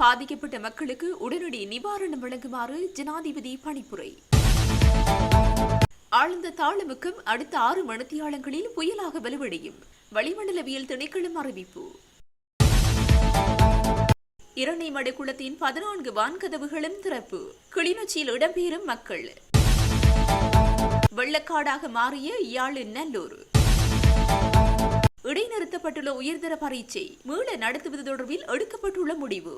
பாதிக்கப்பட்ட மக்களுக்கு உடனடி நிவாரணம் வழங்குமாறு ஜனாதிபதி பணிப்புரை. ஆழ்ந்த தாளமுக்கம் அடுத்த 6 மணித்தியாலங்களில் புயலாக வலுவடையும். வளிமண்டலவியல் திணைக்களம் அறிவிப்பு. இரணைமடு குளத்தின் 14 வான்கதவுகளும் திறப்பு. கிளிநொச்சியில் இடம்பெறும் மக்கள். வெள்ளக்காடாக மாறிய யாழ் நல்லூர். இடைநிறுத்தப்பட்டுள்ள உயர்தர பரீட்சை மீள நடத்துவது தொடர்பில் எடுக்கப்பட்டுள்ள முடிவு.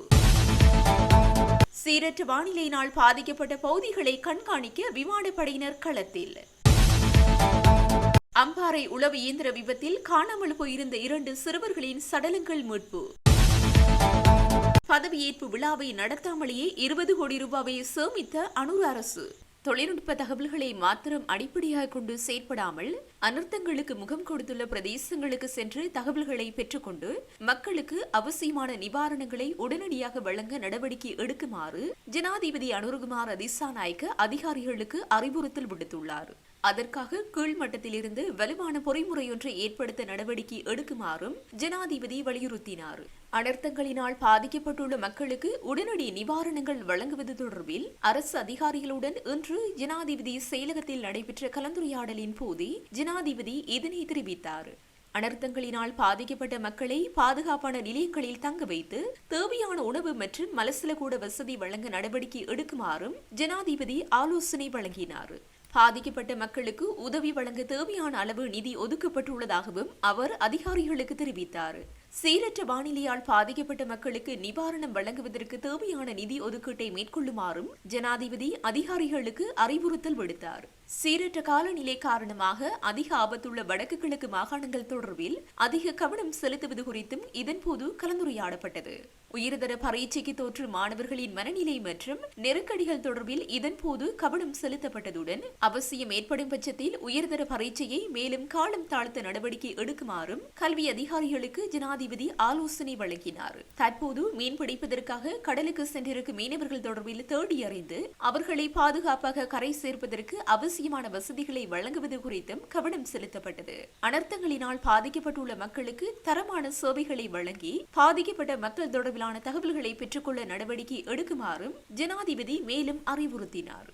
சீரற்ற வானிலையினால் பாதிக்கப்பட்ட பகுதிகளை கண்காணிக்க விமானப்படையினர் களத்தில். அம்பாறை உளவு இயந்திர விபத்தில் காணாமல் போயிருந்த 2 சிறுவர்களின் சடலங்கள் மீட்பு. பதவியேற்பு விழாவை நடத்தாமலேயே 20 கோடி ரூபாவை சேமித்த அனுர் அரசு. தொழில்நுட்ப தகவல்களை மாத்திரம் அடிப்படையாக கொண்டு செயற்படாமல் அனர்த்தங்களுக்கு முகம் கொடுத்துள்ள பிரதேசங்களுக்கு சென்று தகவல்களை பெற்றுக்கொண்டு மக்களுக்கு அவசியமான நிவாரணங்களை உடனடியாக வழங்க நடவடிக்கை எடுக்குமாறு ஜனாதிபதி அனுரகுமார திசாநாயக்க அதிகாரிகளுக்கு அறிவுறுத்தல் விடுத்துள்ளார். அதற்காக கீழ்மட்டத்திலிருந்து வலுவான பொறிமுறையொன்றை ஏற்படுத்த நடவடிக்கை எடுக்குமாறும் ஜனாதிபதி வலியுறுத்தினார். அனர்த்தங்களினால் பாதிக்கப்பட்டுள்ள மக்களுக்கு உடனடி நிவாரணங்கள் வழங்குவது தொடர்பில் அரசு அதிகாரிகளுடன் இன்று ஜனாதிபதி செயலகத்தில் நடைபெற்ற கலந்துரையாடலின் போது ஜனாதிபதி இதனை தெரிவித்தார். அனர்த்தங்களினால் பாதிக்கப்பட்ட மக்களை பாதுகாப்பான நிலையங்களில் தங்க வைத்து தேவையான உணவு மற்றும் மலசலகூட வசதி வழங்க நடவடிக்கை எடுக்குமாறும் ஜனாதிபதி ஆலோசனை வழங்கினார். பாதிக்கப்பட்ட மக்களுக்கு உதவி வழங்க தேவையான அளவு நிதி ஒதுக்கப்பட்டுள்ளதாகவும் அவர் அதிகாரிகளுக்கு தெரிவித்தார். சீரற்ற வானிலையால் பாதிக்கப்பட்ட மக்களுக்கு நிவாரணம் வழங்குவதற்கு தேவையான நிதி ஒதுக்கீட்டை மேற்கொள்ளுமாறும் ஜனாதிபதி அதிகாரிகளுக்கு அறிவுறுத்தல் விடுத்தார். சீரற்ற காலநிலை காரணமாக அதிக ஆபத்துள்ள வடக்கு கிழக்கு மாகாணங்கள் தொடர்பில் அதிக கவனம் செலுத்துவது குறித்தும் இதன்போது கலந்துரையாடப்பட்டது. உயர்தர பரீட்சைக்கு தோற்றும் மாணவர்களின் மனநிலை மற்றும் நெருக்கடிகள் தொடர்பில் இதன்போது கவனம் செலுத்தப்பட்டதுடன் அவசியம் ஏற்படும் பட்சத்தில் உயர்தர பரீட்சையை மேலும் காலம் தாழ்த்த நடவடிக்கை எடுக்குமாறும் கல்வி அதிகாரிகளுக்கு ஜனாதிபதி ஆலோசனை வழங்கினார். தற்போது மீன்பிடிப்பதற்காக கடலுக்கு சென்றிருக்கும் மீனவர்கள் தொடர்பில் தேடி அறிந்து அவர்களை பாதுகாப்பாக கரை சேர்ப்பதற்கு அவசியமான வசதிகளை வழங்குவது குறித்தும் கவனம் செலுத்தப்பட்டது. அனர்த்தங்களினால் பாதிக்கப்பட்டுள்ள மக்களுக்கு தரமான சேவைகளை வழங்கி பாதிக்கப்பட்ட மக்கள் தொடர்பிலான தகவல்களை பெற்றுக்கொள்ள நடவடிக்கை எடுக்குமாறும் ஜனாதிபதி மேலும் அறிவுறுத்தினார்.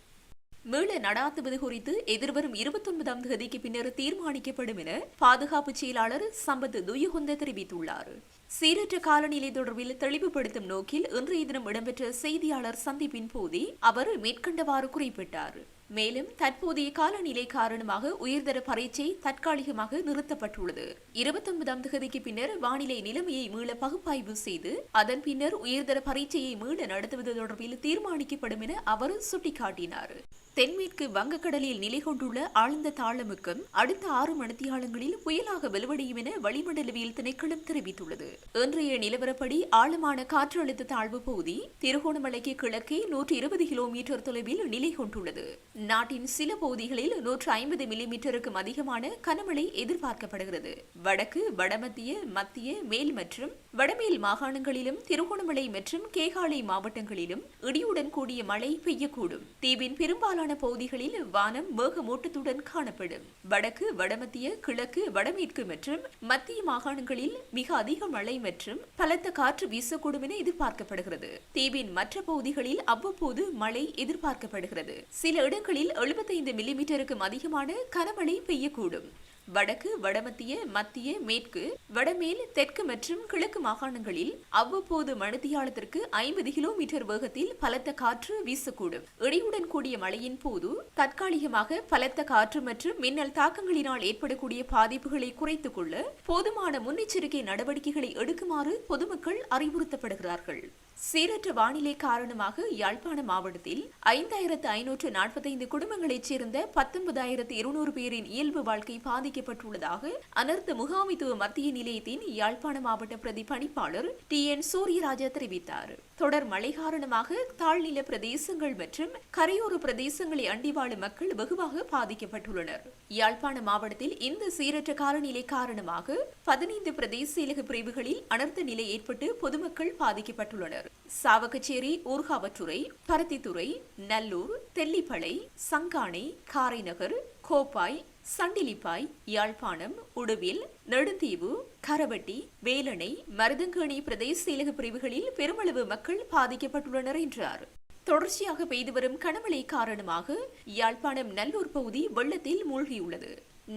மீள நடாத்துவது குறித்து எதிர்வரும் 29ஆம் தேதிக்கு பின்னர் தீர்மானிக்கப்படும் என பாதுகாப்பு செயலாளர் சம்பத் துயகொந்த தெரிவித்துள்ளார். சீரற்ற காலநிலை தொடர்பில் தெளிவுபடுத்தும் நோக்கில் இன்றைய தினம் இடம்பெற்ற செய்தியாளர் சந்திப்பின் போதே அவர் மேற்கண்டவாறு குறிப்பிட்டார். மேலும் தற்போதைய காலநிலை காரணமாக உயர்தர பரீட்சை தற்காலிகமாக நிறுத்தப்பட்டுள்ளது. 29ஆம் தேதிக்கு பின்னர் வானிலை நிலைமையை மீள பகுப்பாய்வு செய்து அதன் பின்னர் உயர்தர பரீட்சையை மீள நடத்துவது தொடர்பில் தீர்மானிக்கப்படும் என அவர் சுட்டிக்காட்டினார். தென்மேற்கு வங்கக்கடலில் நிலை கொண்டுள்ள ஆழ்ந்த தாளமுக்கம் அடுத்த 6 மணித்தியாலங்களில் புயலாக வலுவடையும் என வளிமண்டலவியல் திணைக்களம் தெரிவித்துள்ளது. இன்றைய நிலவரப்படி ஆழமான காற்றழுத்த தாழ்வு பகுதி திருகோணமலைக்கு கிழக்கே 120 கிலோமீட்டர் தொலைவில் நிலை கொண்டுள்ளது. நாட்டின் சில பகுதிகளில் 150 மில்லிமீட்டருக்கும் அதிகமான கனமழை எதிர்பார்க்கப்படுகிறது. வடக்கு, வடமத்திய, மத்திய, மேல் மற்றும் வடமேல் மாகாணங்களிலும் திருகோணமலை மற்றும் கேகாலை மாவட்டங்களிலும் இடியுடன் கூடிய மழை பெய்யக்கூடும். தீவின் பெரும்பாலான பகுதிகளில் வானம் மேகமூட்டத்துடன் காணப்படும். வடக்கு, வடமத்திய, கிழக்கு, வடமேற்கு மற்றும் மத்திய மாகாணங்களில் மிக அதிக மழை மற்றும் பலத்த காற்று வீசக்கூடும் என எதிர்பார்க்கப்படுகிறது. தீவின் மற்ற பகுதிகளில் அவ்வப்போது மழை எதிர்பார்க்கப்படுகிறது. சில இடங்களில் 75 மில்லிமீட்டருக்கும் அதிகமான கனமழை பெய்யக்கூடும். வடக்கு, வடமத்திய, மத்திய, மேற்கு, வடமேல், தெற்கு மற்றும் கிழக்கு மாகாணங்களில் அவ்வப்போது மணித்தியாலத்திற்கு 50 கிலோமீட்டர் வேகத்தில் பலத்த காற்று வீசக்கூடும். இடியுடன் கூடிய மழையின் போது தற்காலிகமாக பலத்த காற்று மற்றும் மின்னல் தாக்கங்களினால் ஏற்படக்கூடிய பாதிப்புகளை குறைத்துக் கொள்ள போதுமான முன்னெச்சரிக்கை நடவடிக்கைகளை எடுக்குமாறு பொதுமக்கள் அறிவுறுத்தப்படுகிறார்கள். சீரற்ற வானிலை காரணமாக யாழ்ப்பாண மாவட்டத்தில் 5545 குடும்பங்களைச் சேர்ந்த 19200 பேரின் இயல்பு வாழ்க்கை பாதிக்கப்பட்டுள்ளதாக அனர்த்த முகாமைத்துவ மத்திய நிலையத்தின் யாழ்ப்பாண மாவட்ட பிரதி பணிப்பாளர் TN சூரியராஜா தெரிவித்தார். தொடர் மழை காரணமாக தாழ்நில பிரதேசங்கள் மற்றும் கரையோர பிரதேசங்களை அண்டி வாழும் மக்கள் வெகுவாக பாதிக்கப்பட்டுள்ளனர். யாழ்ப்பாண மாவட்டத்தில் இந்த சீரற்ற காலநிலை காரணமாக 15 பிரதேச செயலக பிரிவுகளில் அனர்த்த நிலை ஏற்பட்டு பொதுமக்கள் பாதிக்கப்பட்டுள்ளனர். சாவகச்சேரி, ஊர்காவற்றுறை, பருத்தித்துறை, நல்லூர், தெல்லிப்பளை, சங்கானை, காரைநகர், கோப்பாய், சண்டிலிப்பாய், யாழ்ப்பாணம், உடுவில், நெடுந்தீவு, கரவட்டி, வேலணை, மருதங்கேணி பிரதேச செயலக பிரிவுகளில் பெருமளவு மக்கள் பாதிக்கப்பட்டுள்ளனர் என்றார். தொடர்ச்சியாக பெய்து வரும் கனமழை காரணமாக யாழ்ப்பாணம் நல்லூர் பகுதி வெள்ளத்தில் மூழ்கியுள்ளது.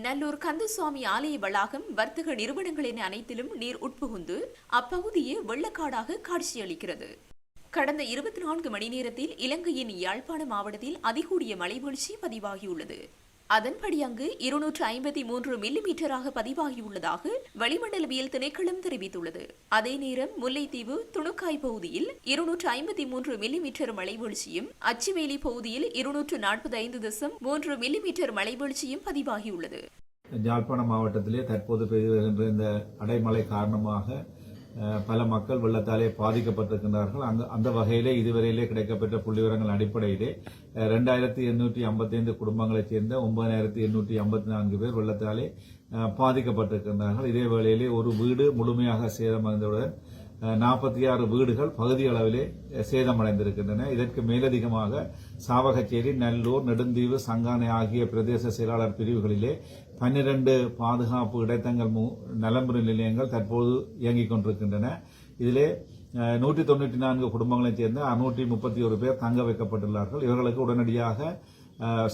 நல்லூர் கந்தசுவாமி ஆலய வளாகம், வர்த்தக நிறுவனங்கள் என அனைத்திலும் நீர் உட்புகுந்து அப்பகுதியே வெள்ளக்காடாக காட்சியளிக்கிறது. கடந்த 24 மணி நேரத்தில் இலங்கையின் யாழ்ப்பாண மாவட்டத்தில் அதிகூடிய மழை வீழ்ச்சி பதிவாகியுள்ளது. அதன்படி அங்கு 253 மில்லிமீட்டராக பதிவாகியுள்ளதாக வளிமண்டலவியல் திணைக்களம் தெரிவித்துள்ளது. அதே நேரம் முல்லைத்தீவு துணுக்காய் பகுதியில் 253 மில்லிமீட்டர் மழை வீழ்ச்சியும், அச்சுவேலி பகுதியில் 245.3 மில்லிமீட்டர் மழை வீழ்ச்சியும் பதிவாகியுள்ளது. யாழ்ப்பாண மாவட்டத்திலே தற்போது பெய்து வருகின்ற இந்த அடைமழை காரணமாக பல மக்கள் வெள்ளத்தாலே பாதிக்கப்பட்டிருக்கின்றார்கள். அந்த வகையிலே இதுவரையிலே கிடைக்கப்பட்ட புள்ளிவிவரங்கள் அடிப்படையிலே 2855 குடும்பங்களைச் சேர்ந்த 9854 பேர் வெள்ளத்தாலே பாதிக்கப்பட்டிருக்கின்றார்கள். இதே வேளையிலே ஒரு வீடு முழுமையாக சேதமடைந்தவுடன் 46 வீடுகள் பகுதி அளவிலே சேதமடைந்திருக்கின்றன. இதற்கு மேலதிகமாக சாவகச்சேரி, நல்லூர், நெடுந்தீவு, சங்கானை ஆகிய பிரதேச செயலாளர் பிரிவுகளிலே 12 பாதுகாப்பு இடைத்தங்கள் நலம்புரி நிலையங்கள் தற்போது இயங்கிக் கொண்டிருக்கின்றன. இதிலே 194 குடும்பங்களைச் சேர்ந்த 631 பேர் தங்க வைக்கப்பட்டுள்ளார்கள். இவர்களுக்கு உடனடியாக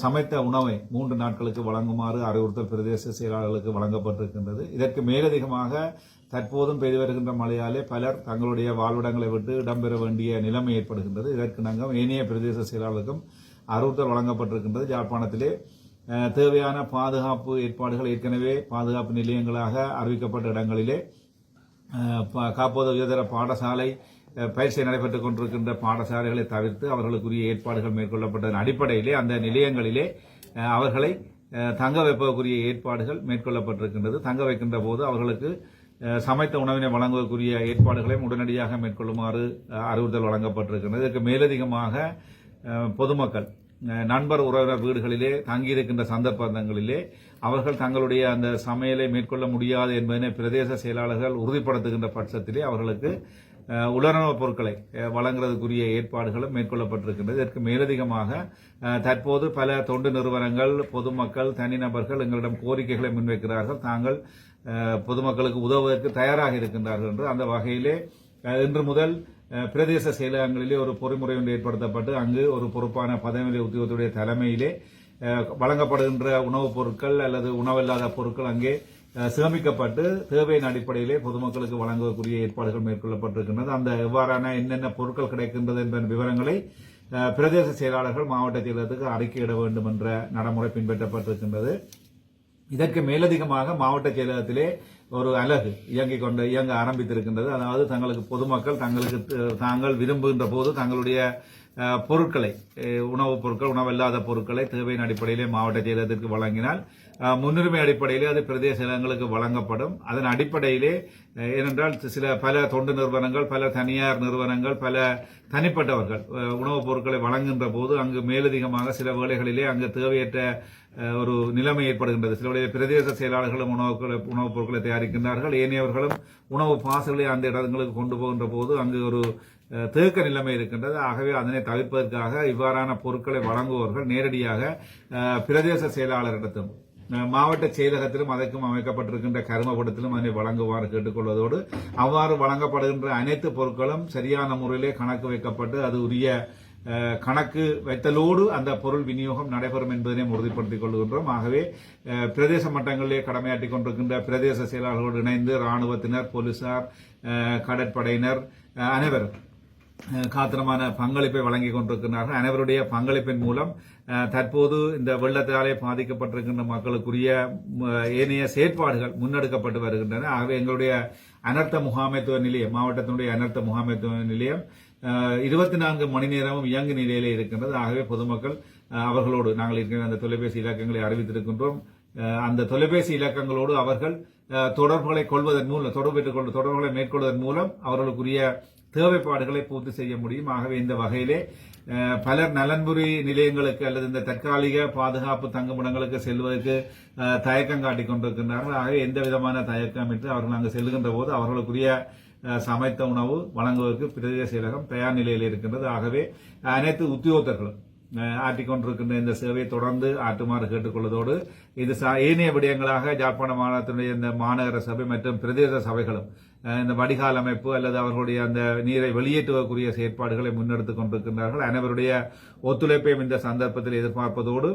சமைத்த உணவை 3 நாட்களுக்கு வழங்குமாறு அறிவுறுத்தல் பிரதேச செயலாளர்களுக்கு வழங்கப்பட்டிருக்கின்றது. இதற்கு மேலதிகமாக தற்போதும் பெய்து வருகின்ற மழையாலே பலர் தங்களுடைய வாழ்விடங்களை விட்டு இடம்பெற வேண்டிய நிலைமை ஏற்படுகின்றது. இதற்கு நாங்கள் ஏனைய பிரதேச செயலாளர்களுக்கும் அறிவுறுத்தல் வழங்கப்பட்டிருக்கின்றது. யாழ்ப்பாணத்திலே தேவையான பாதுகாப்பு ஏற்பாடுகள் ஏற்கனவே பாதுகாப்பு நிலையங்களாக அறிவிக்கப்பட்ட இடங்களிலே காப்போது உயர்தர பாடசாலை பயிற்சி நடைபெற்றுக் கொண்டிருக்கின்ற பாடசாலைகளை தவிர்த்து அவர்களுக்குரிய ஏற்பாடுகள் மேற்கொள்ளப்பட்டதன் அடிப்படையிலே அந்த நிலையங்களிலே அவர்களை தங்க வைப்பதற்குரிய ஏற்பாடுகள் மேற்கொள்ளப்பட்டிருக்கின்றது. தங்க வைக்கின்ற போது அவர்களுக்கு சமைத்த உணவினை வழங்குவதற்குரிய ஏற்பாடுகளையும் உடனடியாக மேற்கொள்ளுமாறு அறிவுறுத்தல் வழங்கப்பட்டிருக்கின்றது. இதற்கு மேலதிகமாக பொதுமக்கள் நண்பர் உறவினர் வீடுகளிலே தங்கியிருக்கின்ற சந்தர்ப்பங்களிலே அவர்கள் தங்களுடைய அந்த சமையலை மேற்கொள்ள முடியாது என்பதனை பிரதேச செயலாளர்கள் உறுதிப்படுத்துகின்ற பட்சத்திலே அவர்களுக்கு உலர்ணவுப் பொருட்களை வழங்குவதற்குரிய ஏற்பாடுகளும் மேற்கொள்ளப்பட்டிருக்கின்றது. இதற்கு மேலதிகமாக தற்போது பல தொண்டு நிறுவனங்கள், பொதுமக்கள், தனிநபர்கள் எங்களிடம் கோரிக்கைகளை முன்வைக்கிறார்கள். தாங்கள் பொதுமக்களுக்கு உதவுவதற்கு தயாராக இருக்கின்றார்கள் என்று அந்த வகையிலே இன்று முதல் பிரதேச செயலகங்களிலே ஒரு பொறிமுறை ஒன்று ஏற்படுத்தப்பட்டு அங்கு ஒரு பொறுப்பான பதவிநிலை உத்தியோகத்துடைய தலைமையிலே வழங்கப்படுகின்ற உணவுப் பொருட்கள் அல்லது உணவில்லாத பொருட்கள் அங்கே சேமிக்கப்பட்டு தேவையின் அடிப்படையிலே பொதுமக்களுக்கு வழங்குவதற்குரிய ஏற்பாடுகள் மேற்கொள்ளப்பட்டிருக்கின்றது. அந்த எவ்வாறான என்னென்ன பொருட்கள் கிடைக்கின்றது என்பதன் விவரங்களை பிரதேச செயலாளர்கள் மாவட்ட செயலகத்துக்கு அறிக்கையிட வேண்டும் என்ற நடைமுறை பின்பற்றப்பட்டிருக்கின்றது. இதற்கு மேலதிகமாக மாவட்ட செயலகத்திலே ஒரு அலகு இயங்க ஆரம்பித்திருக்கின்றது. அதாவது தங்களுக்கு பொதுமக்கள் தாங்கள் விரும்புகின்ற போது தங்களுடைய பொருட்களை, உணவுப் பொருட்கள், உணவில்லாத பொருட்களை தேவையின் அடிப்படையிலே மாவட்ட செயலகத்திற்கு வழங்கினால் முன்னுரிமை அடிப்படையிலே அது பிரதேச செயலகங்களுக்கு வழங்கப்படும். அதன் அடிப்படையிலே ஏனென்றால் பல தொண்டு நிறுவனங்கள், பல தனியார் நிறுவனங்கள், பல தனிப்பட்டவர்கள் உணவுப் பொருட்களை வழங்குகின்ற போது அங்கு மேலதிகமாக சில வேளைகளிலே அங்கு தேவையற்ற ஒரு நிலைமை ஏற்படுகின்றது. சில பிரதேச செயலாளர்களும் உணவுப் பொருட்களை தயாரிக்கின்றார்கள். ஏனையவர்களும் உணவு பாசுகளை அந்த இடங்களுக்கு கொண்டு போகின்ற போது அங்கு ஒரு தேக்க நிலைமை இருக்கின்றது. ஆகவே அதனை தவிர்ப்பதற்காக இவ்வாறான பொருட்களை வழங்குபவர்கள் நேரடியாக பிரதேச செயலாளரிடத்தும் மாவட்ட செயலகத்திலும் அதற்கும் அமைக்கப்பட்டிருக்கின்ற கருமபடத்திலும் அதனை வழங்குமாறு கேட்டுக்கொள்வதோடு அவ்வாறு வழங்கப்படுகின்ற அனைத்து பொருட்களும் சரியான முறையிலே கணக்கு வைக்கப்பட்டு அது உரிய கணக்கு வைத்தலோடு அந்த பொருள் விநியோகம் நடைபெறும் என்பதனை உறுதிப்படுத்திக் கொள்கின்றோம். ஆகவே பிரதேச மட்டங்களிலே கடமையாற்றிக் கொண்டிருக்கின்ற பிரதேச செயலாளர்களோடு இணைந்து ராணுவத்தினர், போலீசார், கடற்படையினர் அனைவரும் காத்திரமான பங்களிப்பை வழங்கிக் கொண்டிருக்கிறார்கள். அனைவருடைய பங்களிப்பின் மூலம் தற்போது இந்த வெள்ளத்தாலே பாதிக்கப்பட்டிருக்கின்ற மக்களுக்குரிய ஏனைய செயற்பாடுகள் முன்னெடுக்கப்பட்டு வருகின்றன. ஆகவே எங்களுடைய அனர்த்த முகாமைத்துவ நிலையம், மாவட்டத்தினுடைய அனர்த்த முகாமைத்துவ நிலையம் 24 மணி நேரமும் இயங்கு நிலையிலே இருக்கின்றது. ஆகவே பொதுமக்கள் அவர்களோடு நாங்கள் இருக்கிற அந்த தொலைபேசி இலக்கங்களை அறிவித்திருக்கின்றோம். அந்த தொலைபேசி இலக்கங்களோடு அவர்கள் தொடர்புகளை மேற்கொள்வதன் மூலம் அவர்களுக்குரிய தேவைப்பாடுகளை பூர்த்தி செய்ய முடியும். ஆகவே இந்த வகையிலே பலர் நலன்புரி நிலையங்களுக்கு அல்லது இந்த தற்காலிக பாதுகாப்பு தங்குமிடங்களுக்கு செல்வதற்கு தயக்கம் காட்டிக் கொண்டிருக்கின்றார்கள். ஆகவே எந்த விதமான தயக்கம் என்று அவர்கள் அங்கு செல்கின்ற போது அவர்களுக்குரிய சமைத்த உணவு வழங்குவதற்கு பிரதேச செயலகம் தயார் நிலையில் இருக்கின்றது. ஆகவே அனைத்து உத்தியோகத்தர்களும் ஆற்றிக்கொண்டிருக்கின்ற இந்த சேவையை தொடர்ந்து ஆற்றுமாறு கேட்டுக்கொள்வதோடு இது ஏனைய விடயங்களாக யாழ்ப்பாண மாநிலத்தினுடைய இந்த மாநகர சபை மற்றும் பிரதேச சபைகளும் இந்த வடிகால் அமைப்பு அல்லது அவர்களுடைய அந்த நீரை வெளியேற்றுவதற்குரிய செயற்பாடுகளை முன்னெடுத்துக் கொண்டிருக்கின்றார்கள். அனைவருடைய ஒத்துழைப்பையும் இந்த சந்தர்ப்பத்தில் எதிர்பார்ப்பதோடு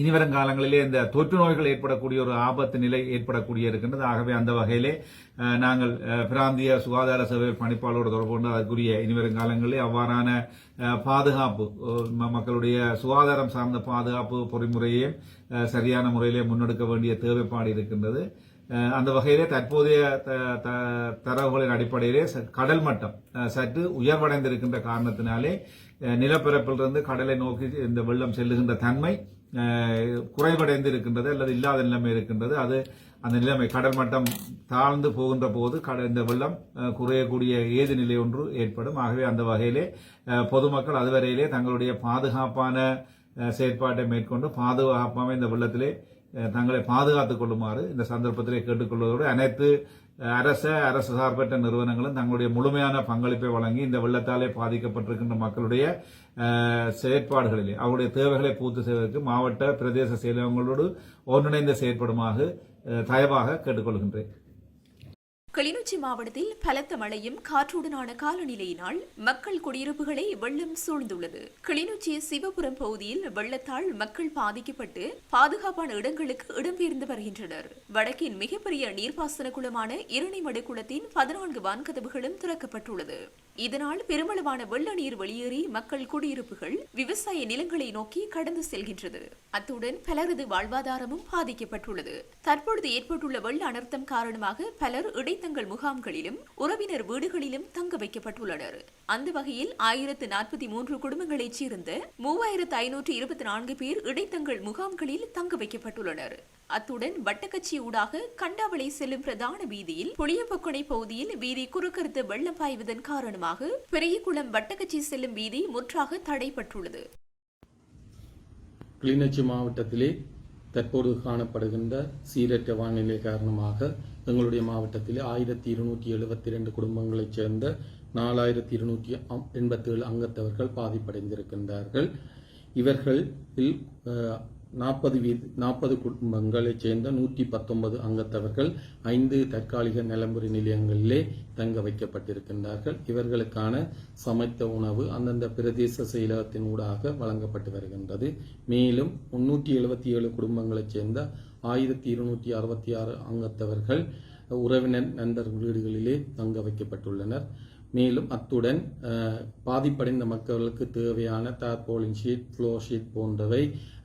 இனிவரும் காலங்களிலே இந்த தொற்று நோய்கள் ஏற்படக்கூடிய ஒரு ஆபத்து நிலை ஏற்படக்கூடிய இருக்கின்றது. ஆகவே அந்த வகையிலே நாங்கள் பிராந்திய சுகாதார சேவை பணிப்பாளரோடு தொடர்பு கொண்டு அதற்குரிய இனிவரும் காலங்களிலே அவ்வாறான பாதுகாப்பு மக்களுடைய சுகாதாரம் சார்ந்த பாதுகாப்பு பொறிமுறையை சரியான முறையிலே முன்னெடுக்க வேண்டிய தேவைப்பாடு இருக்கின்றது. அந்த வகையிலே தற்போதைய தரவுகளின் அடிப்படையிலே கடல் மட்டம் சற்று உயர்வடைந்திருக்கின்ற காரணத்தினாலே நிலப்பரப்பிலிருந்து கடலை நோக்கி இந்த வெள்ளம் செல்லுகின்ற தன்மை குறைவடைந்து இருக்கின்றது அல்லது இல்லாத நிலைமை இருக்கின்றது. அது அந்த நிலைமை கடல் மட்டம் தாழ்ந்து போகின்ற போது இந்த வெள்ளம் குறையக்கூடிய ஏது நிலை ஒன்று ஏற்படும். ஆகவே அந்த வகையிலே பொதுமக்கள் அதுவரையிலே தங்களுடைய பாதுகாப்பான செயற்பாட்டை மேற்கொண்டு பாதுகாப்பாக இந்த வெள்ளத்திலே தங்களை பாதுகாத்துக் கொள்ளுமாறு இந்த சந்தர்ப்பத்திலே கேட்டுக்கொள்வதோடு அனைத்து அரசு சார்பற்ற நிறுவனங்களும் தங்களுடைய முழுமையான பங்களிப்பை வழங்கி இந்த வெள்ளத்தாலே பாதிக்கப்பட்டிருக்கின்ற மக்களுடைய செயற்பாடுகளிலே அவருடைய தேவைகளை பூர்த்தி செய்வதற்கு மாவட்ட பிரதேச செயலகங்களோடு ஒன்றிணைந்து செயற்படுமாறு தயவாக கேட்டுக்கொள்கின்றேன். கிளிநொச்சி மாவட்டத்தில் பலத்த மழையும் காற்றுடனான காலநிலையினால் மக்கள் குடியிருப்புகளை வெள்ளம் சூழ்ந்துள்ளது. கிளிநொச்சி சிவபுரம் பகுதியில் வெள்ளத்தால் மக்கள் பாதிக்கப்பட்டு பாதுகாப்பான இடங்களுக்கு இடம்பெயர்ந்து வருகின்றனர். வடக்கின் மிகப்பெரிய நீர்ப்பாசன குளமான இரணிமடு குளத்தின் 14 வான்கதவுகளும் திறக்கப்பட்டுள்ளது. இதனால் பெருமளவான வெள்ள நீர் வெளியேறி மக்கள் குடியிருப்புகள் விவசாய நிலங்களை நோக்கி கடந்து செல்கின்றது. அத்துடன் பலரது வாழ்வாதாரமும் பாதிக்கப்பட்டுள்ளது. தற்பொழுது ஏற்பட்டுள்ள வெள்ள அனர்த்தம் காரணமாக பலர் இடைத்தங்கள் முகாம்களிலும் உறவினர் வீடுகளிலும் தங்க வைக்கப்பட்டுள்ளனர். அந்த வகையில் 1043 குடும்பங்களைச் சேர்ந்த 3524 பேர் இடைத்தங்கள் முகாம்களில் தங்க வைக்கப்பட்டுள்ளனர். அத்துடன் வட்டக்கச்சி ஊடாக கண்டாவளை செல்லும் பிரதான வீதியில் புளியம்பொக்கனை பகுதியில் வீதி குறுக்கறுத்து வெள்ளம் பாய்வதன் காரணமாக பெரியகுளம் வட்டக்கச்சி செல்லும் வீதி முற்றாக தடைப்பட்டுள்ளது. கிளிநொச்சி மாவட்டத்திலே தற்போது காணப்படுகின்ற சீரற்ற வானிலை காரணமாக எங்களுடைய மாவட்டத்திலே 1272 குடும்பங்களைச் சேர்ந்த 4287 அங்கத்தவர்கள் பாதிப்படைந்திருக்கின்றார்கள். இவர்களில் 40 குடும்பங்களைச் சேர்ந்த 119 அங்கத்தவர்கள் 5 தற்காலிக நிலம்புரி நிலையங்களிலே தங்க வைக்கப்பட்டிருக்கின்றார்கள். இவர்களுக்கான சமைத்த உணவு அந்தந்த பிரதேச செயலகத்தின் ஊடாக வழங்கப்பட்டு வருகின்றது. மேலும் 377 குடும்பங்களைச் சேர்ந்த 1266 அங்கத்தவர்கள் உறவினர் நண்பர் வீடுகளிலே தங்க வைக்கப்பட்டுள்ளனர். மேலும் அத்துடன் பாதிப்படைந்த மக்களுக்கு தேவையான தார்பாலின் ஷீட், ஃப்ளோ ஷீட் போன்றவை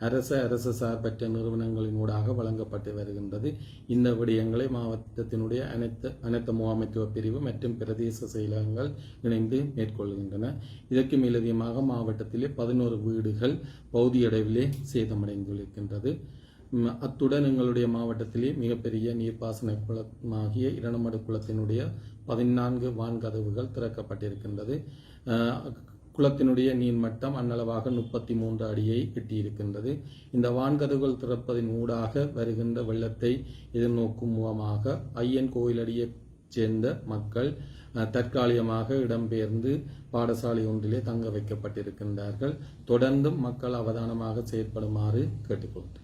அரசு சார்பற்ற நிறுவனங்களின் ஊடாக வழங்கப்பட்டு வருகின்றது. இந்த விடயங்களை மாவட்டத்தினுடைய அனைத்து முகாமைத்துவ பிரிவு மற்றும் பிரதேச செயலகங்கள் இணைந்து மேற்கொள்கின்றன. இதற்கு மேலதிகமாக மாவட்டத்திலே 11 வீடுகள் பகுதியளவிலே சேதமடைந்திருக்கின்றது. அத்துடன் எங்களுடைய மாவட்டத்திலே மிகப்பெரிய நீர்ப்பாசன குளமாகிய இரணிமடு குளத்தினுடைய 14 வான்கதவுகள் திறக்கப்பட்டிருக்கின்றது. குளத்தினுடைய நீர்மட்டம் அன்னளவாக 33 அடியை எட்டியிருக்கின்றது. இந்த வான்கதவுகள் திறப்பதின் ஊடாக வருகின்ற வெள்ளத்தை எதிர்நோக்கும் முகமாக ஐயன் கோயிலடியைச் சேர்ந்த மக்கள் தற்காலிகமாக இடம்பெயர்ந்து பாடசாலை ஒன்றிலே தங்க வைக்கப்பட்டிருக்கின்றார்கள். தொடர்ந்தும் மக்கள் அவதானமாக செயற்படுமாறு கேட்டுக்கொண்டார்.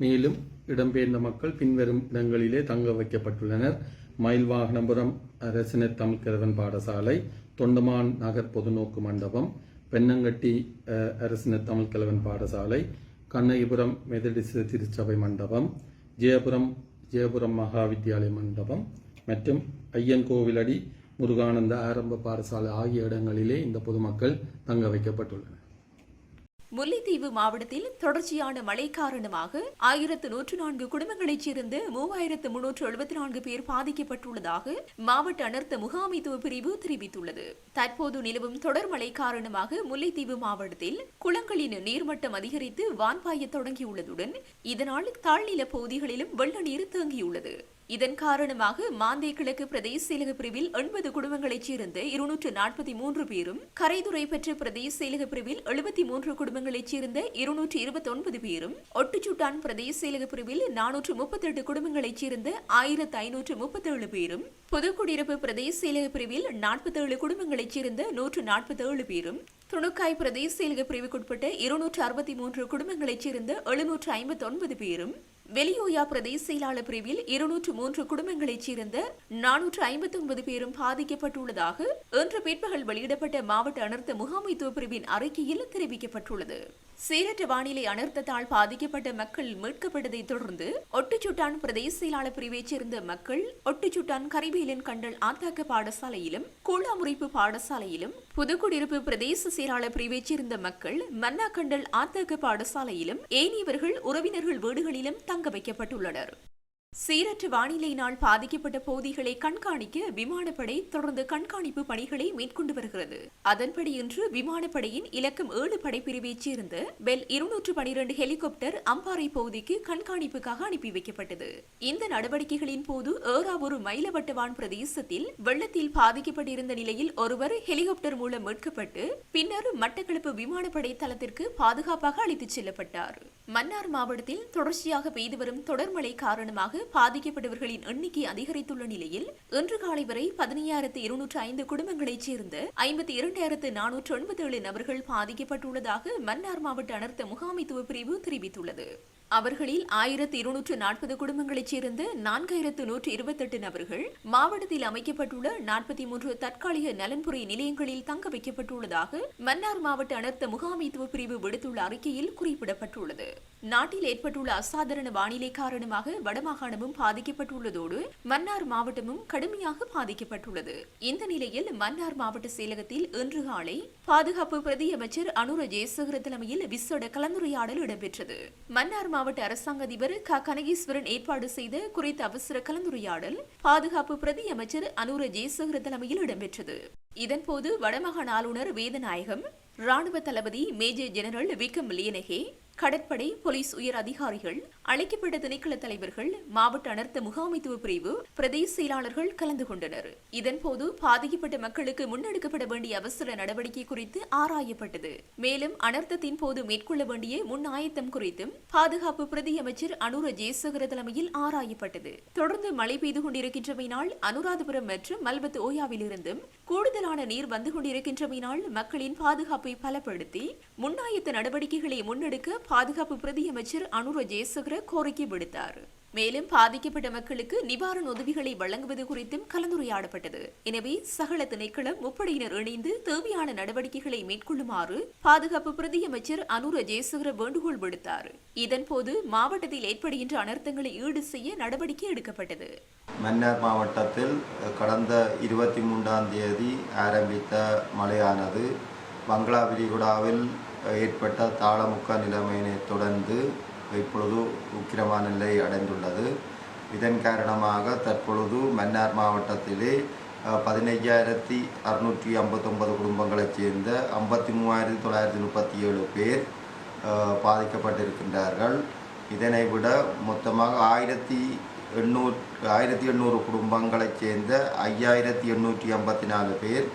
மேலும் இடம்பெயர்ந்த மக்கள் பின்வரும் இடங்களிலே தங்க வைக்கப்பட்டுள்ளனர். மயில்வாகனபுரம் அரசின தமிழ்கரவன் பாடசாலை, தொண்டமான் நகர் பொதுநோக்கு மண்டபம், பெண்ணங்கட்டி அரசின தமிழ்கலவன் பாடசாலை, கண்ணகிபுரம் மெதடிச திருச்சபை மண்டபம், ஜெயபுரம் மகா வித்தியாலய மண்டபம் மற்றும் ஐயன்கோவிலடி முருகானந்த ஆரம்ப பாடசாலை ஆகிய இடங்களிலே இந்த பொதுமக்கள் தங்க வைக்கப்பட்டுள்ளனர். முல்லைத்தீவு மாவட்டத்தில் தொடர்ச்சியான மழை காரணமாக 1104 குடும்பங்களைச் சேர்ந்த 3374 பேர் பாதிக்கப்பட்டுள்ளதாக மாவட்ட அனர்த்த முகாமைத்துவ பிரிவு தெரிவித்துள்ளது. தற்போது நிலவும் தொடர் மழை காரணமாக முல்லைத்தீவு மாவட்டத்தில் குளங்களின் நீர்மட்டம் அதிகரித்து வான்பாய தொடங்கியுள்ளதுடன் இதனால் தாழ்நில பகுதிகளிலும் வெள்ள நீர் தேங்கியுள்ளது. இதன் காரணமாக மாந்தை கிழக்கு பிரதேச செயலக பிரிவில் 80 குடும்பங்களைச் சேர்ந்த 243 பேரும், கரைதுறை பெற்ற பிரதேச செயலக பிரிவில் 73 குடும்பங்களைச் சேர்ந்த 229 பேரும், ஒட்டுச்சுட்டான் பிரதேச செயலக பிரிவில் 438 குடும்பங்களைச் சேர்ந்த 1537 பேரும், புதுக்குடியிருப்பு பிரதேச செயலக பிரிவில் 47 குடும்பங்களைச் சேர்ந்த 147 பேரும், துணுக்காய் பிரதேச செயலக பிரிவுக்குட்பட்ட 263 குடும்பங்களைச் சேர்ந்த 759 பேரும், வெளியோயா பிரதேச செயலாளர் பிரிவில் 203 குடும்பங்களைச் சேர்ந்த 459 பேரும் பாதிக்கப்பட்டுள்ளதாக இன்று பிற்பகல் வெளியிடப்பட்ட மாவட்ட அனர்த்த முகாமைத்துவ பிரிவின் அறிக்கையில் தெரிவிக்கப்பட்டுள்ளது. சீரற்ற வானிலை அனர்த்தத்தால் பாதிக்கப்பட்ட மக்கள் மீட்கப்பட்டதைத் தொடர்ந்து ஒட்டுச்சுட்டான் பிரதேச செயலாளர் பிரிவைச் சேர்ந்த மக்கள் ஒட்டுச்சுட்டான் கரிவேலன் கண்டல் ஆத்தாக்க பாடசாலையிலும், கூழாமுறிப்பு பாடசாலையிலும், புதுக்குடியிருப்பு பிரதேச செயலாளர் பிரிவைச் சேர்ந்த மக்கள் மன்னாக்கண்டல் ஆத்தாக்க பாடசாலையிலும், ஏனையவர்கள் உறவினர்கள் வீடுகளிலும் தங்க வைக்கப்பட்டுள்ளனர். சீரற்ற வானிலையினால் பாதிக்கப்பட்ட பகுதிகளை கண்காணிக்க விமானப்படை தொடர்ந்து கண்காணிப்பு பணிகளை மேற்கொண்டு வருகிறது. அதன்படி இன்று விமானப்படையின் இலக்கம் 7 படைப்பிரிவைச் சேர்ந்த பெல் 212 ஹெலிகாப்டர் அம்பாறை பகுதிக்கு கண்காணிப்புக்காக அனுப்பி வைக்கப்பட்டது. இந்த நடவடிக்கைகளின் போது ஏறாவூர் மயிலவட்டவான் பிரதேசத்தில் வெள்ளத்தில் பாதிக்கப்பட்டிருந்த நிலையில் ஒருவர் ஹெலிகாப்டர் மூலம் மீட்கப்பட்டு பின்னர் மட்டக்களப்பு விமானப்படை தளத்திற்கு பாதுகாப்பாக அழைத்துச் செல்லப்பட்டார். மன்னார் மாவட்டத்தில் தொடர்ச்சியாக பெய்து வரும் தொடர்மழை காரணமாக பாதிக்கப்பட்டவர்களின் எண்ணிக்கை அதிகரித்துள்ள நிலையில் இன்று காலை வரை 15,205 குடும்பங்களைச் சேர்ந்த 52,487 நபர்கள் பாதிக்கப்பட்டுள்ளதாக மன்னார் மாவட்ட அனர்த்த முகாமைத்துவ பிரிவு தெரிவித்துள்ளது. அவர்களில் 1,240 குடும்பங்களைச் சேர்ந்த 4,128 நபர்கள் மாவட்டத்தில் அமைக்கப்பட்டுள்ள 43 தற்காலிக நலன்புரி நிலையங்களில் தங்க வைக்கப்பட்டுள்ளதாக மன்னார் மாவட்ட அனர்த்த முகாமைத்துவ பிரிவு விடுத்துள்ள அறிக்கையில் குறிப்பிடப்பட்டுள்ளது. நாட்டில் ஏற்பட்டுள்ள அசாதாரண வானிலை காரணமாக வடமாகாணமும் பாதிக்கப்பட்டுள்ளதோடு மன்னார் மாவட்டமும் கடுமையாக பாதிக்கப்பட்டுள்ளது. இந்த நிலையில் மன்னார் மாவட்ட செயலகத்தில் இன்று காலை பாதுகாப்பு பிரதி அமைச்சர் அனுர ஜெயசேகர தலைமையில் விசேட கலந்துரையாடல் இடம்பெற்றது. மன்னார் மாவட்ட அரசாங்க அதிபர் க. கனகேஸ்வரன் ஏற்பாடு செய்த குறித்த அவசர கலந்துரையாடல் பாதுகாப்பு பிரதி அமைச்சர் அனுர ஜெயசேகர தலைமையில் இடம்பெற்றது. இதன்போது வடமாகாண ஆளுநர் வேதநாயகம், ராணுவ தளபதி மேஜர் ஜெனரல் விக்ரம் லியனகே, கடற்படை, போலீஸ் உயர் அதிகாரிகள், அழைக்கப்பட்ட திணைக்கள தலைவர்கள், மாவட்ட அனர்த்த முகாமைத்துவ பிரிவு பிரதேச செயலாளர்கள் கலந்து கொண்டனர். இதன்போது பாதிக்கப்பட்ட மக்களுக்கு முன்னெடுக்கப்பட வேண்டிய அவசர நடவடிக்கை குறித்து ஆராயப்பட்டது. மேலும் அனர்த்தத்தின் போது மேற்கொள்ள வேண்டிய முன் ஆயத்தம் குறித்தும் பாதுகாப்பு பிரதி அமைச்சர் அனுர ஜெயசேகர தலைமையில் ஆராயப்பட்டது. தொடர்ந்து மழை பெய்து கொண்டிருக்கின்றமையினால் அனுராதபுரம் மற்றும் மல்வத் ஓயாவிலிருந்தும் கூடுதலான நீர் வந்து கொண்டிருக்கின்றமையினால் மக்களின் பாதுகாப்பை பலப்படுத்தி முன்னாயத்த நடவடிக்கைகளை முன்னெடுக்க பாதுகாப்பு பிரதி அமைச்சர் அனுர ஜெயசேகர கோரிக்கை விடுத்தார். மேலும் பாதிக்கப்பட்ட மக்களுக்கு நிவாரண உதவிகளை வழங்குவது குறித்தும் கலந்துரையாடப்பட்டது. எனவே சகல திணைக்களம் முப்படையினர் இணைந்து தேவையான நடவடிக்கைகளை மேற்கொள்ளுமாறு பாதுகாப்பு பிரதி அமைச்சர் அனுர ஜெயசேகர வேண்டுகோள் விடுத்தார். இதன்போது மாவட்டத்தில் ஏற்படுகின்ற அனர்த்தங்களை ஈடு செய்ய நடவடிக்கை எடுக்கப்பட்டது. மன்னார் மாவட்டத்தில் கடந்த 23ஆம் தேதி ஆரம்பித்த மழையானது வங்களா விரிகுடாவில் ஏற்பட்ட தாளமுக்க நிலைமையினை தொடர்ந்து இப்பொழுது உக்கிரமான நிலை அடைந்துள்ளது. இதன் காரணமாக தற்பொழுது மன்னார் மாவட்டத்திலே 15,659 குடும்பங்களைச் சேர்ந்த 53,937 பேர் பாதிக்கப்பட்டிருக்கின்றார்கள். இதனை விட மொத்தமாக 1,800 குடும்பங்களைச் சேர்ந்த 5,884 பேர்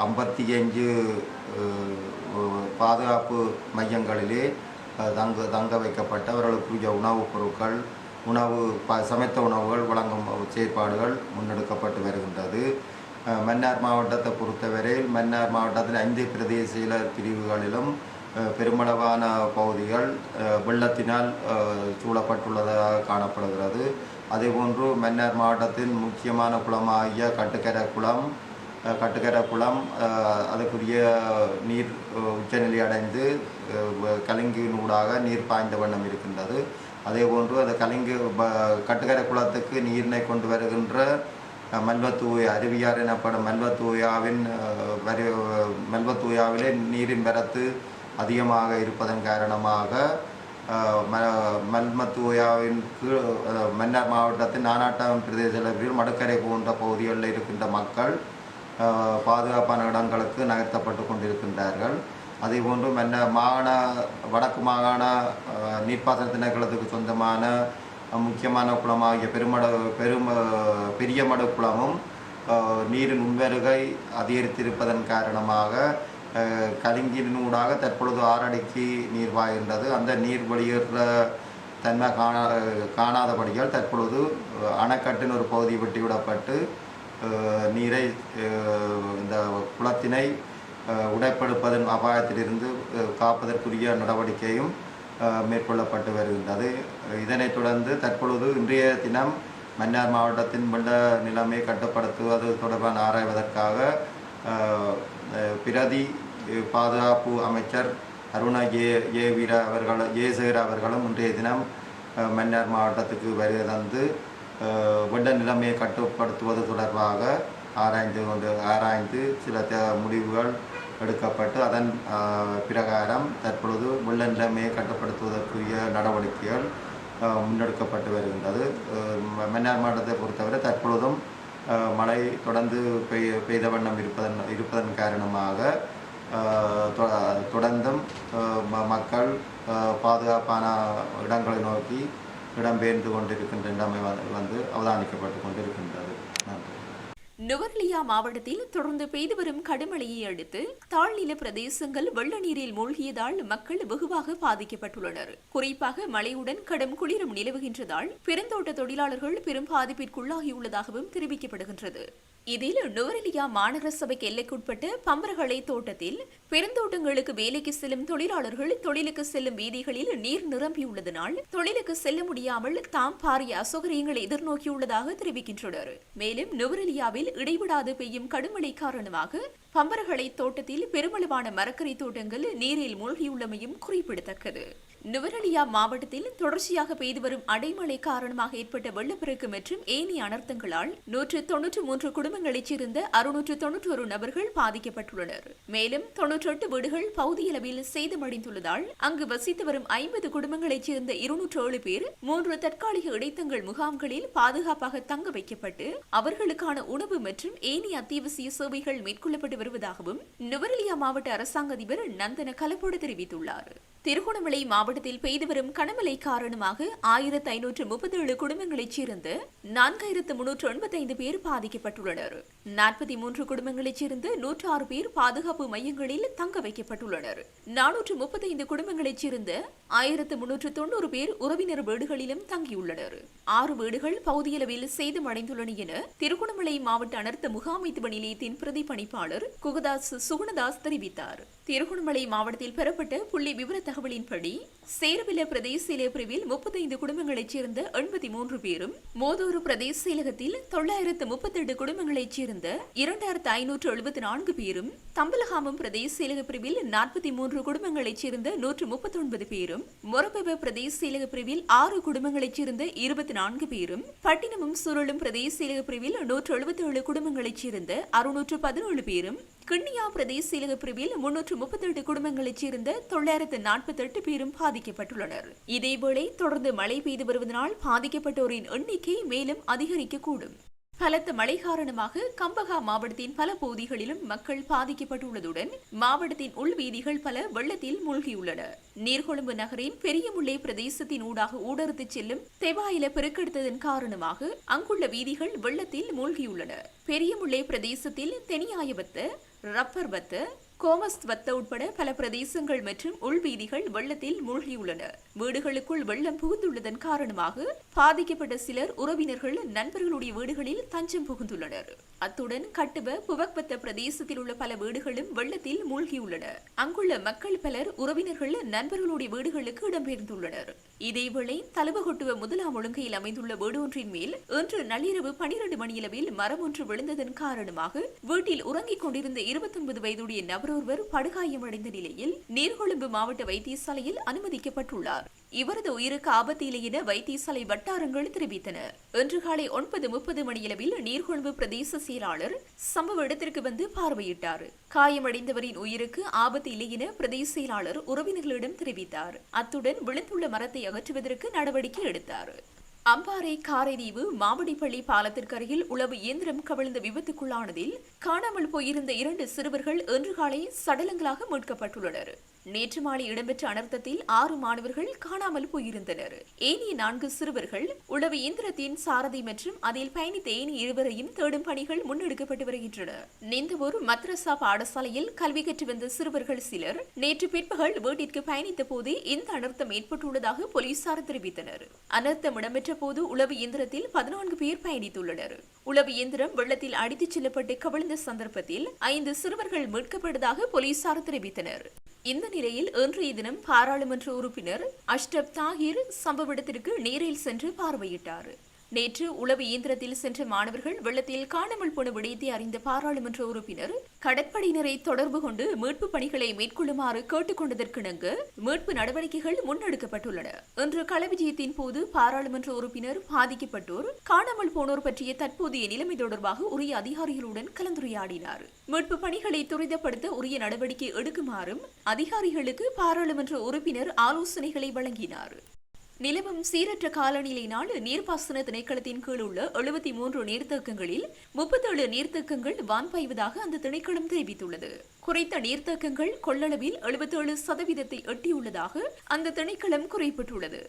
55 பாதுகாப்பு மையங்களிலே தங்க வைக்கப்பட்ட அவர்களுக்குரிய உணவுப் பொருட்கள், சமைத்த உணவுகள் வழங்கும் செயற்பாடுகள் முன்னெடுக்கப்பட்டு வருகின்றது. மன்னார் மாவட்டத்தை பொறுத்தவரையில் மன்னார் மாவட்டத்தில் 5 பிரதேச செயலர் பிரிவுகளிலும் பெருமளவான பகுதிகள் வெள்ளத்தினால் சூழப்பட்டுள்ளதாக காணப்படுகிறது. அதேபோன்று மன்னார் மாவட்டத்தின் முக்கியமான குளமாகிய கட்டுக்கரை குளம் அதுக்குரிய நீர் உச்சநிலை அடைந்து கலிங்கினூடாக நீர் பாய்ந்த வண்ணம் இருக்கின்றது. அதேபோன்று அந்த கட்டுக்கரை குளத்துக்கு நீரினை கொண்டு வருகின்ற மல்வத்தூயா அருவியார் எனப்படும் மல்வத்தூயாவிலே நீரின் வரத்து அதிகமாக இருப்பதன் காரணமாக மல்வத்தூயாவின் கீழ் மன்னார் மாவட்டத்தின் நானாட்டாம் பிரதேசத்தில் மடுக்கரை போன்ற பகுதிகளில் இருக்கின்ற மக்கள் பாதுகாப்பான இடங்களுக்கு நகர்த்தப்பட்டு கொண்டிருக்கின்றார்கள். அதேபோன்று வடக்கு மாகாண நீர்ப்பாசன திணைக்களத்துக்கு சொந்தமான முக்கியமான குளமாகிய பெரிய மடு குளமும் நீரின் உள்வருகை அதிகரித்திருப்பதன் காரணமாக கலிங்கினூடாக தற்பொழுது 6 அடிக்கு நீர் பாய்கின்றது. அந்த நீர் வெளியேற தன்மை காணாதபடியால் தற்பொழுது அணைக்கட்டின் ஒரு பகுதி வெட்டிவிடப்பட்டு நீரை இந்த குளத்தினை உடைப்படுப்பதன் அபாயத்திலிருந்து காப்பதற்குரிய நடவடிக்கையும் மேற்கொள்ளப்பட்டு வருகின்றது. இதனைத் தொடர்ந்து தற்பொழுது இன்றைய தினம் மன்னார் மாவட்டத்தின் வெள்ள நிலைமை கட்டுப்படுத்துவது தொடர்பான ஆராய்வதற்காக பிரதி பாதுகாப்பு அமைச்சர் அருணா ஜெயசேகர அவர்களும் இன்றைய தினம் மன்னார் மாவட்டத்துக்கு வருகை தந்து வெள்ள நிலைமையை கட்டுப்படுத்துவது தொடர்பாக ஆராய்ந்து சில முடிவுகள் எடுக்கப்பட்டு அதன் பிரகாரம் தற்பொழுது வெள்ள நிலைமையை கட்டுப்படுத்துவதற்குரிய நடவடிக்கைகள் முன்னெடுக்கப்பட்டு வருகின்றது. மன்னார் மாவட்டத்தை பொறுத்தவரை தற்பொழுதும் மழை தொடர்ந்து பெய்த வண்ணம் இருப்பதன் காரணமாக தொடர்ந்தும் மக்கள் பாதுகாப்பான இடங்களை நோக்கி இடம்பெயர்ந்து கொண்டிருக்கின்ற நிலைமை அவதானிக்கப்பட்டு கொண்டிருக்கின்றது. நன்றி. நுவரெலியா மாவட்டத்தில் தொடர்ந்து பெய்து வரும் கடுமழையை அடுத்து தாழ்நில பிரதேசங்கள் வெள்ள நீரில் மூழ்கியதால் மக்கள் வெகுவாக பாதிக்கப்பட்டுள்ளனர். குறிப்பாக மழையுடன் கடும் குளிரும் நிலவுகின்றதால் பெருந்தோட்ட தொழிலாளர்கள் பெரும் பாதிப்பிற்குள்ளாகியுள்ளதாகவும் தெரிவிக்கப்படுகின்றது. இதில் நுவரெலியா மாநகர சபைக்கு எல்லைக்குட்பட்ட பம்பரகளை தோட்டத்தில் பெருந்தோட்டங்களுக்கு வேலைக்கு செல்லும் தொழிலாளர்கள் தொழிலுக்கு செல்லும் வீதிகளில் நீர் நிரம்பியுள்ளதனால் தொழிலுக்கு செல்ல முடியாமல் தாம் பாரிய அசௌகரியங்களை எதிர்நோக்கியுள்ளதாக தெரிவிக்கின்றனர். மேலும் நுவரெலியாவில் இடைவிடாது பெய்யும் கடுமழை காரணமாக பம்பரகளை தோட்டத்தில் பெருமளவான மரக்கறி தோட்டங்கள் நீரில் மூழ்கியுள்ளமையும் குறிப்பிடத்தக்கது. நுவரெலியா மாவட்டத்தில் தொடர்ச்சியாக பெய்து வரும் அடைமழை காரணமாக ஏற்பட்ட வெள்ளப்பெருக்கு மற்றும் ஏனைய அனர்த்தங்களால் 193 குடும்பங்களைச் சேர்ந்த 691 நபர்கள் பாதிக்கப்பட்டுள்ளனர். மேலும் 98 வீடுகள் பகுதியளவில் சேதமடைந்துள்ளதால் அங்கு வசித்து வரும் 50 குடும்பங்களைச் சேர்ந்த 207 பேர் 3 தற்காலிக இடைத்தங்கள் முகாம்களில் பாதுகாப்பாக தங்க வைக்கப்பட்டு அவர்களுக்கான உணவு மற்றும் ஏனைய அத்தியாவசிய சேவைகள் மேற்கொள்ளப்பட்டு வருவதாகவும் நுவரெலியா மாவட்ட அரசாங்க அதிபர் நந்தன கலப்போடு தெரிவித்துள்ளார். திருகோணமலை மாவட்டத்தில் பெய்து வரும் கனமழை காரணமாக 1537 குடும்பங்களைச் சேர்ந்த 4385 பேர் பாதிக்கப்பட்டுள்ளனர். 43 குடும்பங்களைச் சேர்ந்த 106 பேர் பாதுகாப்பு மையங்களில் தங்க வைக்கப்பட்டுள்ளனர். 435 குடும்பங்களைச் சேர்ந்த 1390 பேர் உறவினர் வீடுகளிலும் தங்கியுள்ளனர். 6 வீடுகள் பகுதியளவில் சேதமடைந்துள்ளன என திருகோணமலை மாவட்ட அனர்த்த முகாமைத்துவ நிலையத்தின் பிரதி பணிப்பாளர் சுகுணதாஸ் தெரிவித்தார். திருகோணமலை மாவட்டத்தில் பெறப்பட்ட புள்ளி விவர தகவலின்படி சேரவில பிரதேச செயலக பிரிவில் 35 குடும்பங்களைச் சேர்ந்த 83 பேரும், மோதூரு பிரதேச செயலகத்தில் 938 குடும்பங்களைச் சேர்ந்த 2574 பேரும், தம்பலகாமம் பிரதேச செயலக பிரிவில் 43 குடும்பங்களைச் சேர்ந்த 139 பேரும், மொரபெவ பிரதேச செயலக பிரிவில் 6 குடும்பங்களைச் சேர்ந்த 24 பேரும், பட்டினமும் சுருளும் பிரதேச செயலக பிரிவில் 177 குடும்பங்களைச் சேர்ந்த 617 பேரும், கிண்ணியா பிரதேச செயலக பிரிவில் 338 குடும்பங்களைச் சேர்ந்த 948 பேரும் பாதிக்கப்பட்டுள்ளனர். இதேவேளை தொடர்ந்து மழை பெய்து வருவதனால் பாதிக்கப்பட்டோரின் எண்ணிக்கை மேலும் அதிகரிக்கக்கூடும். பலத்த மழை காரணமாக கம்பஹா மாவட்டத்தின் பல பகுதிகளிலும் மக்கள் பாதிக்கப்பட்டுள்ளதுடன் மாவட்டத்தின் உள்வீதிகள் பல வெள்ளத்தில் மூழ்கியுள்ளன. நீர்கொழும்பு நகரின் பெரியமுல்லை பிரதேசத்தின் ஊடாக ஊடறுத்துச் செல்லும் தெவாயில பெருக்கெடுத்ததன் காரணமாக அங்குள்ள வீதிகள் வெள்ளத்தில் மூழ்கியுள்ளன. பெரியமுல்லை பிரதேசத்தில் தெனியாயவத்த, ரப்பர்வத்த, கோமஸ்வத்த உட்பட பல பிரதேசங்கள் மற்றும் உள்வீதிகள் வெள்ளத்தில் மூழ்கியுள்ளன. வீடுகளுக்குள் வெள்ளம் புகுந்துள்ளதன் காரணமாக பாதிக்கப்பட்ட சிலர் உறவினர்கள் நண்பர்களுடைய வீடுகளில் தஞ்சம் புகுந்துள்ளனர். அத்துடன் கட்டுவ புவக்வத்த பிரதேசத்தில் உள்ள பல வீடுகளும் வெள்ளத்தில் மூழ்கியுள்ளன. அங்குள்ள மக்கள் பலர் உறவினர்கள் நண்பர்களுடைய வீடுகளுக்கு இடம்பெயர்ந்துள்ளனர். இதேவேளை தலுவகொட்டுவ முதலாம் ஒழுங்கையில் அமைந்துள்ள வீடு ஒன்றின் மேல் இன்று நள்ளிரவு 12 மணியளவில் மரம் ஒன்று விழுந்ததன் காரணமாக வீட்டில் உறங்கிக் கொண்டிருந்த 29 வயதுடைய நபரொருவர் படுகாயமடைந்த நிலையில் நீர்கொழும்பு மாவட்ட வைத்தியசாலையில் அனுமதிக்கப்பட்டுள்ளார். இவரது உயிருக்கு ஆபத்து இல்லை என வைத்தியசாலை வட்டாரங்கள் தெரிவித்தன. இன்று காலை 9:30 மணியளவில் நீர்கொழும்பு பிரதேச செயலாளர் சம்பவ இடத்திற்கு வந்து பார்வையிட்டார். காயமடைந்தவரின் உயிருக்கு ஆபத்து இல்லை என பிரதேச செயலாளர் உறவினர்களிடம் தெரிவித்தார். அத்துடன் விழுந்துள்ள மரத்தை அகற்றுவதற்கு நடவடிக்கை எடுத்தார். அம்பாறை காரைதீவு மாவடிப்பள்ளி பாலத்திற்கு அருகில் உளவு இயந்திரம் கவிழ்ந்த விபத்துக்குள்ளானதில் காணாமல் போயிருந்த 2 சிறுவர்கள் இன்று காலை சடலங்களாக மீட்கப்பட்டுள்ளனர். நேற்று மாலை இடம்பெற்ற அனர்த்தத்தில் 6 மாணவர்கள் காணாமல் போயிருந்தனர். ஏனைய 4 சிறுவர்கள் உளவு இயந்திரத்தின் சாரதி மற்றும் அதில் பயணித்த ஏனைய 2வரையும் தேடும் பணிகள் முன்னெடுக்கப்பட்டு வருகின்றன. நிந்தவூர் மத்ரசா பாடசாலையில் கல்வி கற்று வந்த சிறுவர்கள் சிலர் நேற்று பிற்பகல் வீட்டிற்கு பயணித்த போதே இந்த அனர்த்தம் ஏற்பட்டுள்ளதாக போலீசார் தெரிவித்தனர். அனர்த்தம் இடம்பெற்ற போது உளவு இயந்திரத்தில் 14 பேர் பயணித்துள்ளனர். உளவு இயந்திரம் வெள்ளத்தில் அடித்துச் செல்லப்பட்டு கவிழ்ந்த சந்தர்ப்பத்தில் 5 சிறுவர்கள் மீட்கப்பட்டதாக போலீசார் தெரிவித்தனர். இந்த நிலையில் இன்றைய தினம் பாராளுமன்ற உறுப்பினர் அஷ்ரப் தாஹிர் சம்பவ இடத்திற்கு நேரில் சென்று பார்வையிட்டார். நேற்று உளவு இயந்திரத்தில் சென்ற மாணவர்கள் வெள்ளத்தில் காணாமல் போன விடயத்தை அறிந்த பாராளுமன்ற உறுப்பினர் கடற்படையினரை தொடர்பு கொண்டு மீட்பு பணிகளை மேற்கொள்ளுமாறு கேட்டுக் கொண்டதற்கிணங்க மீட்பு நடவடிக்கைகள் முன்னெடுக்கப்பட்டுள்ளன. இன்று களவிஜயத்தின் போது பாராளுமன்ற உறுப்பினர் பாதிக்கப்பட்டோர் காணாமல் போனோர் பற்றிய தற்போதைய நிலைமை தொடர்பாக உரிய அதிகாரிகளுடன் கலந்துரையாடினார். மீட்பு பணிகளை துரிதப்படுத்த உரிய நடவடிக்கை எடுக்குமாறும் அதிகாரிகளுக்கு பாராளுமன்ற உறுப்பினர் ஆலோசனைகளை வழங்கினார். நிலவும் சீரற்ற காலநிலையினால் நீர்ப்பாசன திணைக்களத்தின் கீழ் உள்ள 73 நீர்த்தேக்கங்களில் 37 நீர்த்தேக்கங்கள் வான்பாய்வதாக அந்த திணைக்களம் தெரிவித்துள்ளது. குறைத்த நீர்த்தேக்கங்கள் கொள்ளளவில் 77% எட்டியுள்ளதாக அந்த திணைக்களம் குறிப்பிட்டுள்ளது.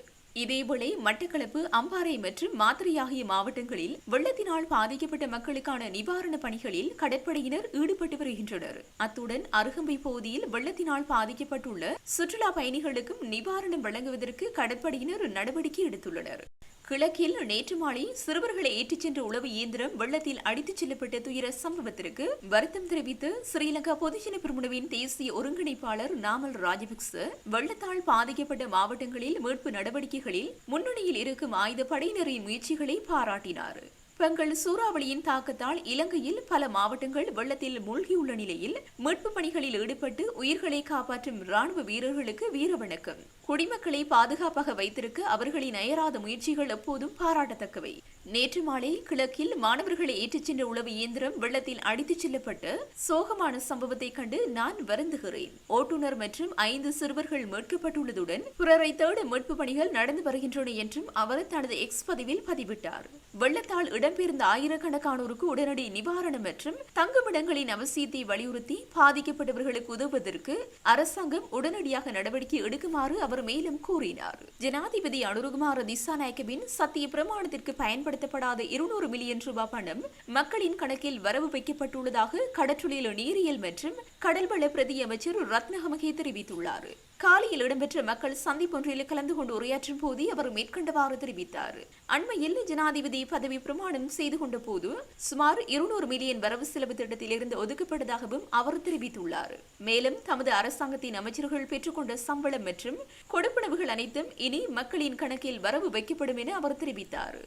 இதேவேளை மட்டக்களப்பு, அம்பாறை மற்றும் மாத்தறை ஆகிய மாவட்டங்களில் வெள்ளத்தினால் பாதிக்கப்பட்ட மக்களுக்கான நிவாரண பணிகளில் கடற்படையினர் ஈடுபட்டு வருகின்றனர். அத்துடன் அருகம்பை பகுதியில் வெள்ளத்தினால் பாதிக்கப்பட்டுள்ள சுற்றுலா பயணிகளுக்கும் நிவாரணம் வழங்குவதற்கு கடற்படையினர் நடவடிக்கை எடுத்துள்ளனர். கிழக்கில் நேற்று மாலை சிறுவர்களை ஏற்றிச் சென்ற உளவு இயந்திரம் வெள்ளத்தில் அடித்துச் செல்லப்பட்ட துயர சம்பவத்திற்கு வருத்தம் தெரிவித்து ஸ்ரீலங்கா பொதுஜன பெரமுனவின் தேசிய ஒருங்கிணைப்பாளர் நாமல் ராஜபக்ச வெள்ளத்தால் பாதிக்கப்பட்ட மாவட்டங்களில் மீட்பு நடவடிக்கைகளில் முன்னணியில் இருக்கும் ஆயுதப்படையினரின் முயற்சிகளை பாராட்டினார். பெங்கல் சூறாவளியின் தாக்கத்தால் இலங்கையில் பல மாவட்டங்கள் வெள்ளத்தில் மூழ்கியுள்ள நிலையில் மீட்பு பணிகளில் ஈடுபட்டு உயிர்களை காப்பாற்றும் ராணுவ வீரர்களுக்கு வீரவணக்கம். குடிமக்களை பாதுகாப்பாக வைத்திருக்க அவர்களின் அயராத முயற்சிகள் எப்போதும் பாராட்டத்தக்கவை. நேற்று மாலை கிழக்கில் மாணவர்களை ஏற்றிச் சென்ற உளவு இயந்திரம் வெள்ளத்தில் அடித்துச் செல்லப்பட்ட சோகமான சம்பவத்தை கண்டு நான் வருந்துகிறேன். ஓட்டுநர் மற்றும் 5 சிறுவர்கள் மீட்கப்பட்டுள்ளதுடன் பிறரை தேட மீட்பு பணிகள் நடந்து வருகின்றன என்றும் அவர் தனது எக்ஸ் பதிவில் பதிவிட்டார். வெள்ளத்தால் இடம்பெயர்ந்த ஆயிரக்கணக்கானோருக்கு உடனடி நிவாரணம் மற்றும் தங்குமிடங்களின் அவசியத்தை வலியுறுத்தி பாதிக்கப்பட்டவர்களுக்கு உதவுவதற்கு அரசாங்கம் உடனடியாக நடவடிக்கை எடுக்குமாறு அவர் மேலும் கூறினார். ஜனாதிபதி அனுருகுமார திசாநாயக்கவின் சத்திய பிரமாணத்திற்கு பயன்படுத்தப்படாத 200 மில்லியன் ரூபாய் பணம் மக்களின் கணக்கில் வரவு வைக்கப்பட்டுள்ளதாக கடற்றொழில், நீரியல் மற்றும் கடல்வள பிரதி அமைச்சர் ரத்னஹமகே தெரிவித்துள்ளார். காலையில் இடம்பெற்ற மக்கள் சந்திப்பொன்றில் கலந்து கொண்டு உரையாற்றும் போது அவர் மேற்கண்டவாறு தெரிவித்தார். அண்மையில் ஜனாதிபதி பதவி பிரமாணம் செய்து கொண்ட போது சுமார் 200 மில்லியன் வரவு செலவு திட்டத்திலிருந்து ஒதுக்கப்பட்டதாகவும் அவர் தெரிவித்துள்ளார். மேலும் தமது அரசாங்கத்தின் அமைச்சர்கள் பெற்றுக்கொண்ட சம்பளம் மற்றும் கொடுப்பனவுகள் அனைத்தும் இனி மக்களின் கணக்கில் வரவு வைக்கப்படும் என அவர் தெரிவித்தார்.